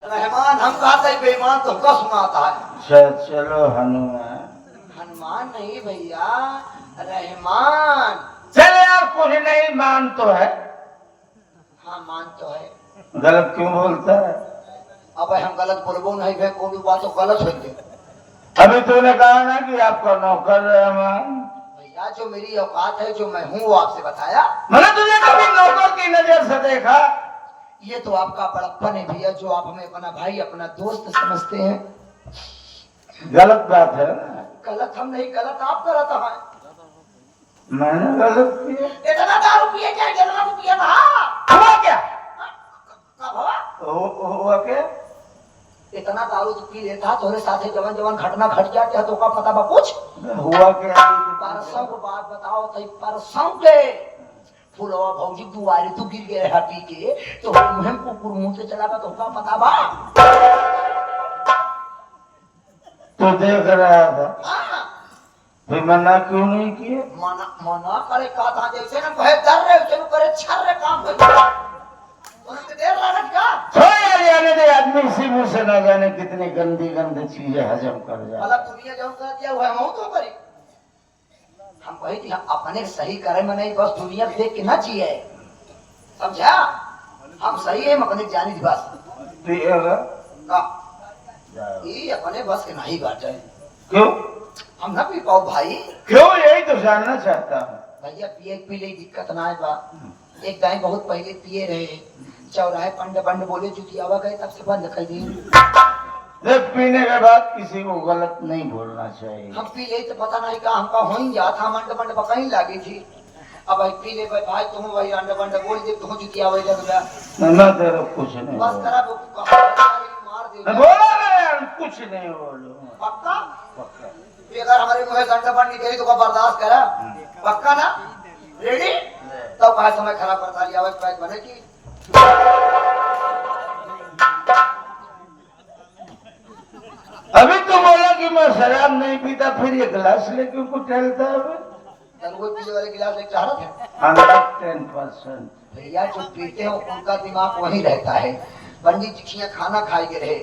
रहमान हम कहते हैं बेईमान तो हमको सुनाता है। चलो हनुमान। हनुमान नहीं भैया, रहमान। चले यार कुछ नहीं मान तो है। हाँ मान तो है। गलत क्यों बोलता है? अब हम गलत बोलबो नहीं भाई, कोई बात तो गलत हो गई। अभी तूने कहा ना कि आपका नौकर रहमान। भैया जो मेरी औकात है, जो मैं हूँ वो आपसे बताया। मैंने तुझे कभी नौकर की नजर से देखा? ये तो आपका बड़प्पन है भैया, जो आप हमें अपना भाई अपना दोस्त समझते हैं। गलत बात है ना। गलत हम नहीं, गलत आप करत है। मैंने गलत किया? इतना दारू पिए क्या? जितना तो पिया था। हुआ क्या? कब हुआ? हुआ क्या? इतना दारू तो पी लेता, तोरे साथे जवन जवन घटना घट जाते तो का पता बा कुछ? हुआ क्या? परसों को बात बताओ तो परसों के फुलवा भौजी दुआरे तू गिर गए हटी के, तो मुहिम कुकुर मुंह से चला तो का पता बा? तो देख रहा था हाँ। फिर मना क्यों नहीं किए? मना मना करे कहा था, जैसे ना कहे डर रहे चलो करे छर रहे काम कर उनके देर लागत का। यार जाने दे, आदमी इसी मुंह से ना जाने कितनी गंदी गंदी चीजें हजम कर जाए। अलग दुनिया जो कर दिया वो हम तो करी। हम कही थी हम अपने सही करे में नहीं, बस दुनिया देख के ना जिए, समझा? हम सही है अपने जानी थी बस। पिएगा? ये अपने बस के नहीं बात है। क्यों? हम ना पी पाओ भाई। क्यों? यही तो जानना चाहता हूँ। भैया पिए पी ले दिक्कत ना है बा। एक दाई बहुत पहले पिए रहे, चौराहे पंड पंड बोले जुतियावा गए, तब से बंद कर दिए। देख पीने के बाद किसी को गलत नहीं बोलना चाहिए। हम पी ले तो पता नहीं कहा हमका हो ही जा था, मंड मंड कहीं लागी थी। अब भाई पी ले भाई, तुम वही अंड बंड बोल दे, तुम जुतियावा लग गया ना तेरे कुछ नहीं बस बोला। करा वो मार दे। बोला ना यार, कुछ नहीं बोलो। पक्का? पक्का। अगर हमारे मुंह दंड बंड निकली तो बर्दाश्त करा? पक्का ना? रेडी? तब कहा समय खराब करता लिया प्राइस बनेगी। अभी तो बोला कि मैं शराब नहीं पीता, फिर ये गिलास लेके ऊपर टहलता है। वो पीने वाले गिलास लेके चाह रहा था 110%। भैया जो पीते हो उनका दिमाग वही रहता है। पंडित जी खाना खाए के रहे,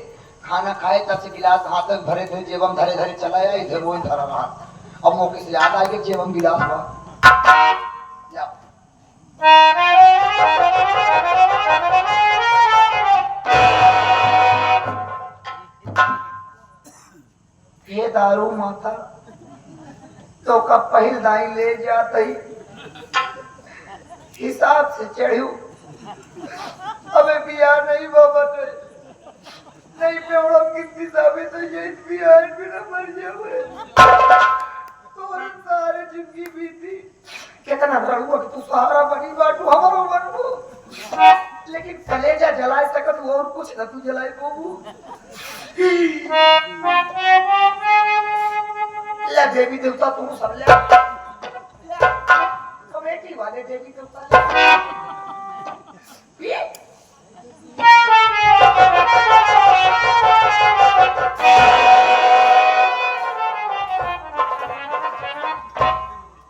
खाना खाए तब से गिलास हाथ में भरे थे, जेबम धरे धरे चलाया, इधर वो धरा रहा। अब मौके से याद आ गया जेबम गिलास हुआ। ये दारू माथा तो कब पहल दाई ले जाते हिसाब से चढ़ू। अबे बिया नहीं बाबा नहीं पेड़ो कितनी साबित है, ये बिया भी ना मर जाए तो सारे जिंदगी बीती। कितना रड़ुआ कि तू सहारा बनी बाटू हमारो बनू, लेकिन कलेजा जलाए सकत और कुछ न तू जलाए बाबू। ले देवी देवता तू सब ले, कमेटी वाले देवी देवता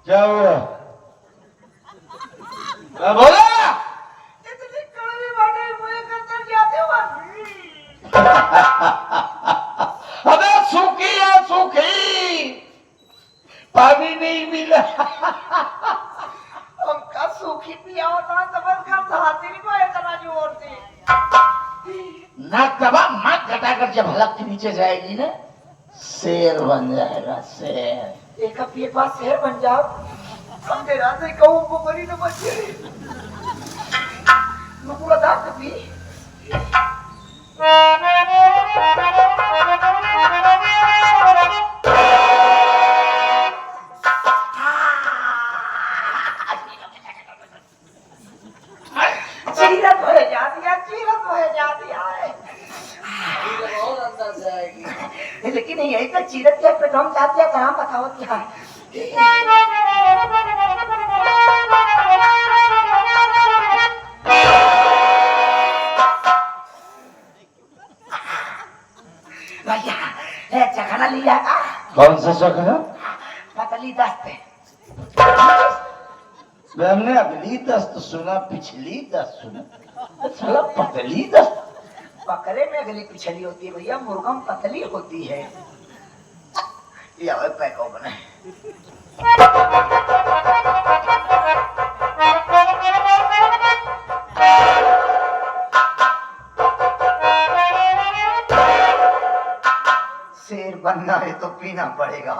क्या हुआ? बोला इतनी कड़वी बातें मुझे करते जाते हो। अबे सूखी है सूखी, पानी नहीं मिला। हमका सूखी पिया होता समझ कर धाती नहीं पाए इतना जोर से। नाक दबा, नाक घटाकर जब हलक के नीचे जाएगी ना, शेर बन जाएगा शेर। एक अपने पास शहर बन जाओ, हम दे रात में कहूँ को बड़ी न बचे पूरा दांत पी। चीरत हो जाती है और अंदर जाएगी, लेकिन यही तो चीरत के पे हम जाते हैं कहाँ बताओ क्या? भैया चखना लिया का? कौन सा चखना? पतली दस्ते। हमने अगली दस्त सुना, पिछली दस्त सुना, साला पतली दस्त। बकरे में अगली पिछली होती है भैया, मुर्गम पतली होती है। ये पैको बने शेर बनना है तो पीना पड़ेगा।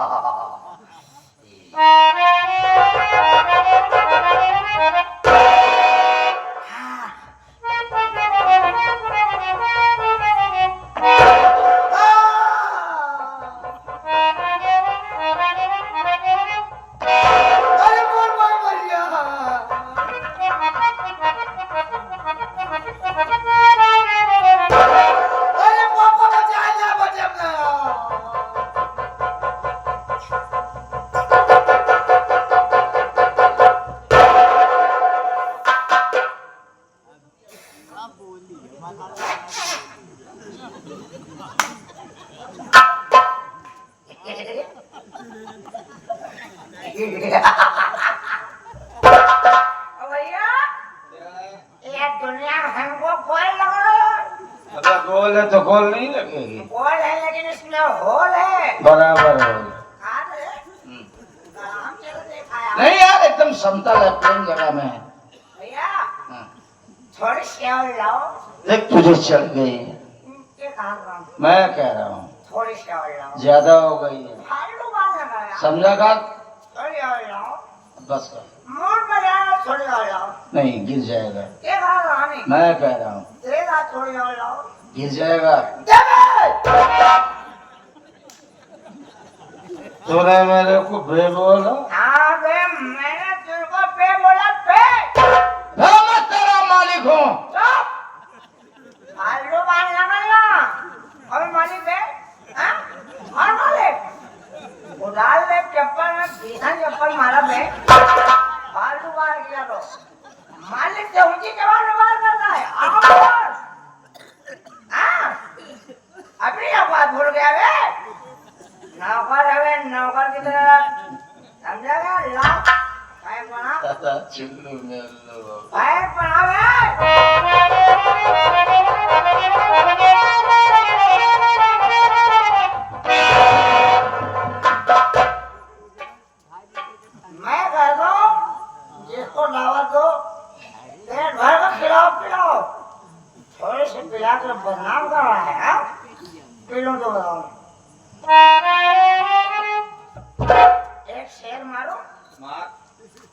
गोल है तो गोल नहीं लगेगी। गोल है लेकिन इसमें होल है। बराबर होल। नहीं यार एकदम समतल है, प्लेन जगह में है। भैया थोड़ी सी और लाओ। देख तुझे चल गई। मैं कह रहा हूँ थोड़ी सी और लाओ। ज्यादा हो गई है, फालतू बात है भैया। समझा कर। थोड़ी और लाओ। बस कर। मूड में जाओ, थोड़ी और लाओ। नहीं गिर जाएगा। नहीं मैं कह रहा हूँ देगा, थोड़ी और लाओ। गिर जाएगा। तूने मेरे को बे बोला? हाँ बे, मैंने तेरे को बे बोला बे। मैं तेरा मालिक हूँ। फालतू बात ना करना। और मालिक बे? हाँ? और मालिक? उधार ले चप्पल में सीधा चप्पल मारा बे। फालतू बात किया तो मालिक से ऊंची जवान बात करता है। आओ हाँ? अपनी बात भूल गया बे। नौकर है बे, नौकर की तरह समझा गया? ला पैर बना। चुल्लू में लो। पैर बना बे। मैं कह दो जिसको दावत दो पेट भर कर खिलाओ पिलाओ। थोड़े से पिला कर बदनाम कर रहा है। हाँ? पीलो तो बताओ। एक शेर मारो।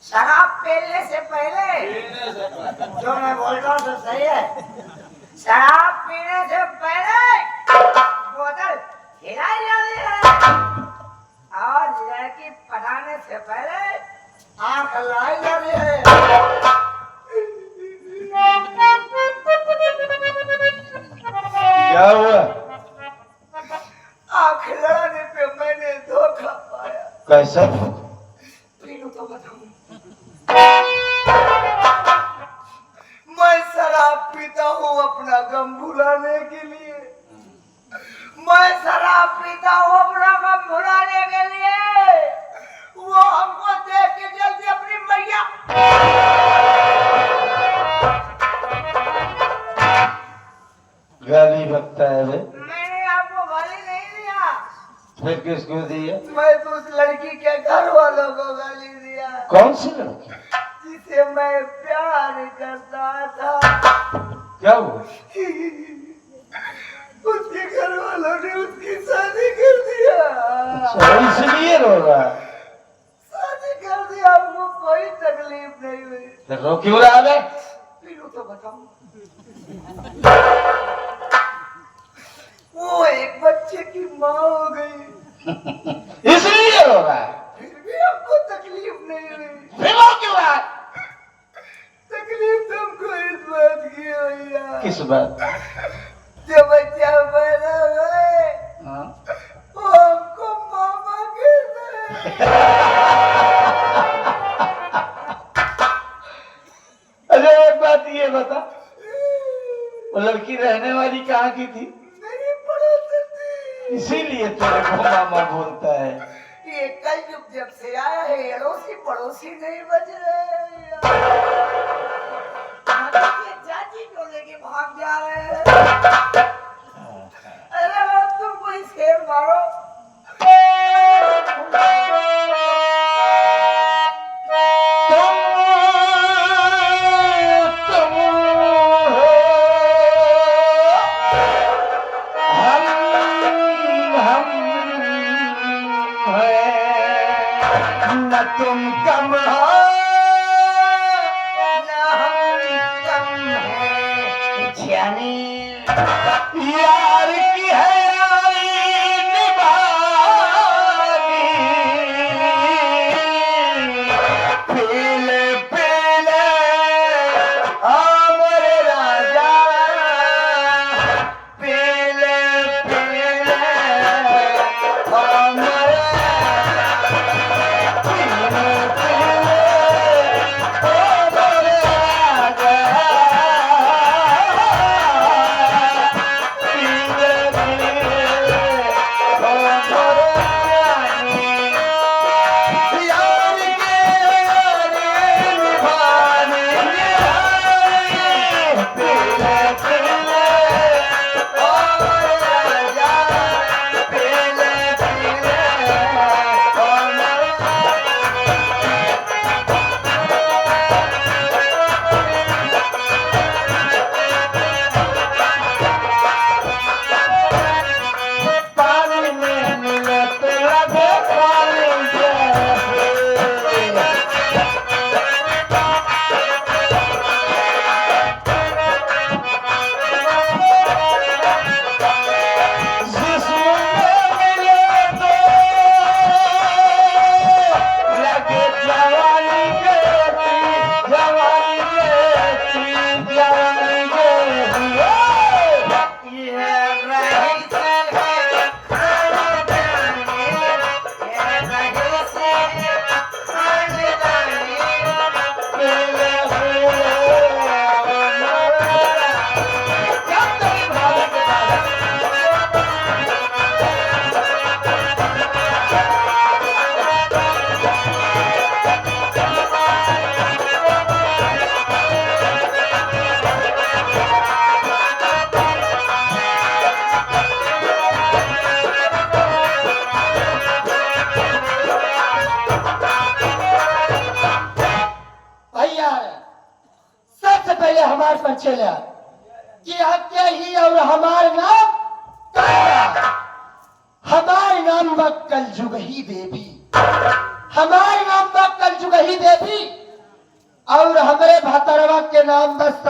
शराब पीने से पहले जो मैं बोलता हूँ तो सही है। शराब पीने से पहले बोतल हिलाई जाती है और लड़की पटाने से पहले आंख लाई जाती है। क्या हुआ? आंख लड़ाने पे मैंने धोखा पाया। कैसा? पीलू तो बताऊं। मैं शराब पीता हूँ अपना गम भुलाने के लिए। मैं शराब पीता हूँ अपना गम भुलाने के लिए। वो हमको देख के जल्दी अपनी मैया गाली बकता है रे। मैंने आपको गाली नहीं दिया। फिर किसको दिया? मैं तो उस लड़की के घर वालों को गाली दिया। कौन सी लड़की? जिसे मैं प्यार करता था। क्या हुआ? उसके घर वालों ने उसकी शादी कर दिया। अच्छा इसलिए रो रहा है? शादी कर दिया, हमको कोई तकलीफ नहीं हुई। फिर रो क्यों रहा है? पीलू तो बताऊं। वो एक बच्चे की माँ हो गई। इसलिए रो रहा है? फिर भी हमको तकलीफ नहीं हुई। फिर रो क्यों रहा है? तकलीफ तुमको इस बात की हुई है। किस बात? जो बच्चा पैदा हुए हाँ? वो हमको मामा कहते हैं। अरे एक बात ये बता, वो लड़की रहने वाली कहाँ की थी? मेरी पड़ोसी थी। इसीलिए तेरे को मामा बोलता है। ये कलयुग जब से आया है अड़ोसी पड़ोसी नहीं बच रहे। चाची लाठी क्यों लेके भाग जा रहे हैं? अरे तुम कोई शेर मारो। तुम कम हो ना हम कम हैं। जानी यार की है यारी निभानी पीले पीले अमर राजा पीले पीले अमर हमारे पर चला कि हत्या ही और हमारे नाम हमारे नाम कल जुगही देवी हमारे नाम कल जुगही देवी और हमारे भातरवा के नाम बस